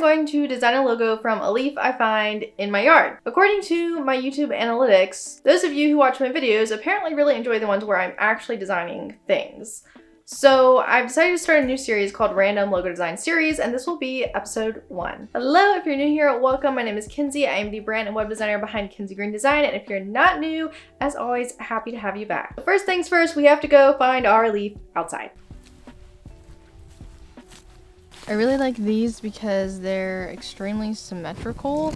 going to design a logo from a leaf I find in my yard. According to my YouTube analytics, those of you who watch my videos apparently really enjoy the ones where I'm actually designing things. So I've decided to start a new series called Random Logo Design Series, and this will be episode 1. Hello, if you're new here, welcome. My name is Kinsey. I am the brand and web designer behind Kinsey Green Design, and if you're not new, as always, happy to have you back. But first things first, we have to go find our leaf outside. I really like these because they're extremely symmetrical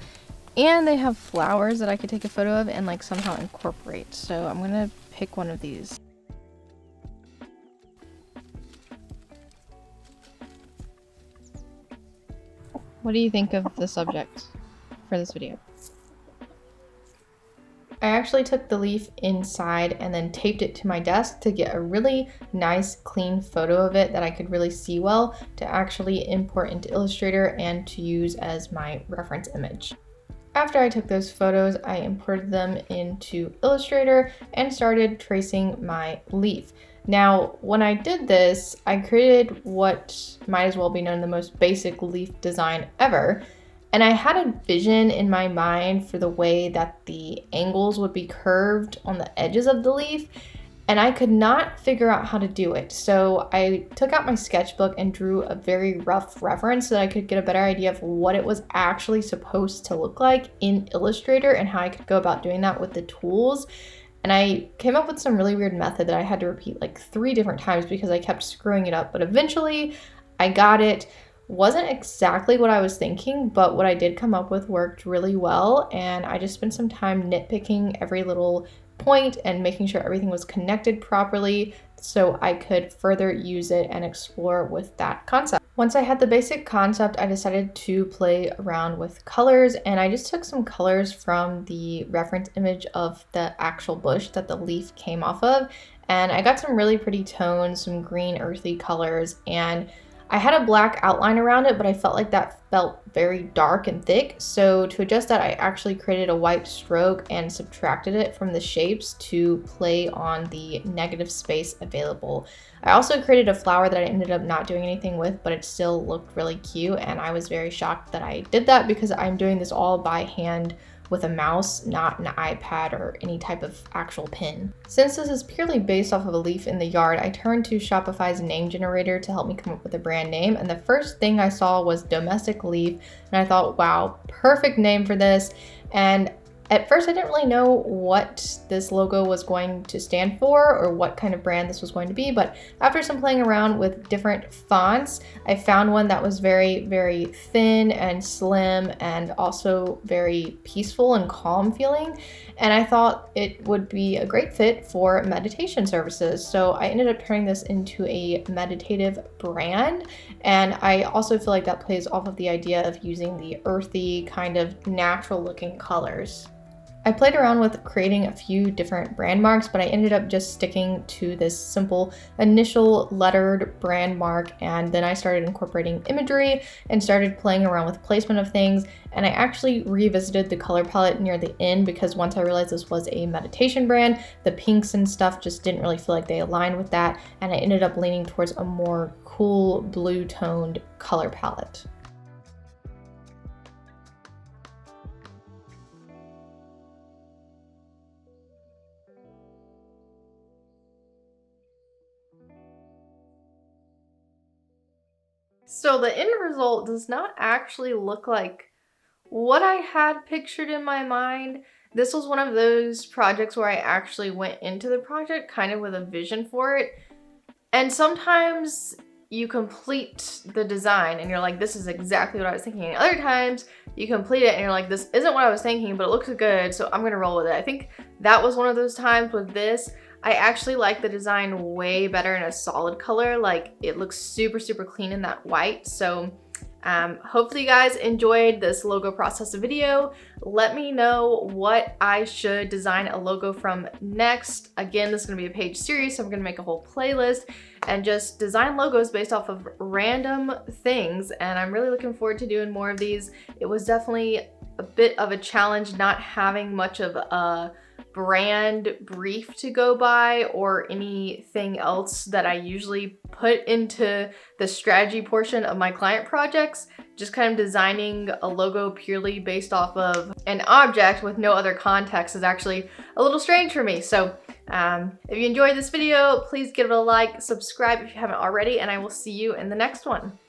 and they have flowers that I could take a photo of and like somehow incorporate. So I'm gonna pick one of these. What do you think of the subject for this video? I actually took the leaf inside and then taped it to my desk to get a really nice clean photo of it that I could really see well to actually import into Illustrator and to use as my reference image. After I took those photos, I imported them into Illustrator and started tracing my leaf. Now, when I did this, I created what might as well be known the most basic leaf design ever. And I had a vision in my mind for the way that the angles would be curved on the edges of the leaf, and I could not figure out how to do it. So I took out my sketchbook and drew a very rough reference so that I could get a better idea of what it was actually supposed to look like in Illustrator and how I could go about doing that with the tools. And I came up with some really weird method that I had to repeat like 3 different times because I kept screwing it up. But eventually I got it. Wasn't exactly what I was thinking, but what I did come up with worked really well. And I just spent some time nitpicking every little point and making sure everything was connected properly so I could further use it and explore with that concept. Once I had the basic concept, I decided to play around with colors, and I just took some colors from the reference image of the actual bush that the leaf came off of, and I got some really pretty tones, some green earthy colors, and I had a black outline around it, but I felt like that felt very dark and thick. So to adjust that, I actually created a white stroke and subtracted it from the shapes to play on the negative space available. I also created a flower that I ended up not doing anything with, but it still looked really cute. And I was very shocked that I did that because I'm doing this all by hand with a mouse, not an iPad or any type of actual pen. Since this is purely based off of a leaf in the yard, I turned to Shopify's name generator to help me come up with a brand name, and the first thing I saw was Domestic Leaf, and I thought, wow, perfect name for this. And at first I didn't really know what this logo was going to stand for or what kind of brand this was going to be, but after some playing around with different fonts, I found one that was very, very thin and slim and also very peaceful and calm feeling. And I thought it would be a great fit for meditation services. So I ended up turning this into a meditative brand. And I also feel like that plays off of the idea of using the earthy kind of natural looking colors. I played around with creating a few different brand marks, but I ended up just sticking to this simple initial lettered brand mark, and then I started incorporating imagery and started playing around with placement of things. And I actually revisited the color palette near the end because once I realized this was a meditation brand, the pinks and stuff just didn't really feel like they aligned with that, and I ended up leaning towards a more cool blue toned color palette. So the end result does not actually look like what I had pictured in my mind. This was one of those projects where I actually went into the project kind of with a vision for it. And sometimes you complete the design and you're like, this is exactly what I was thinking. And other times you complete it and you're like, this isn't what I was thinking, but it looks good, so I'm gonna roll with it. I think that was one of those times with this. I actually like the design way better in a solid color. Like, it looks super, super clean in that white. So hopefully you guys enjoyed this logo process video. Let me know what I should design a logo from next. Again, this is gonna be a page series, so I'm gonna make a whole playlist and just design logos based off of random things. And I'm really looking forward to doing more of these. It was definitely a bit of a challenge not having much of a brand brief to go by or anything else that I usually put into the strategy portion of my client projects. Just kind of designing a logo purely based off of an object with no other context is actually a little strange for me. So if you enjoyed this video, please give it a like, subscribe if you haven't already, and I will see you in the next one.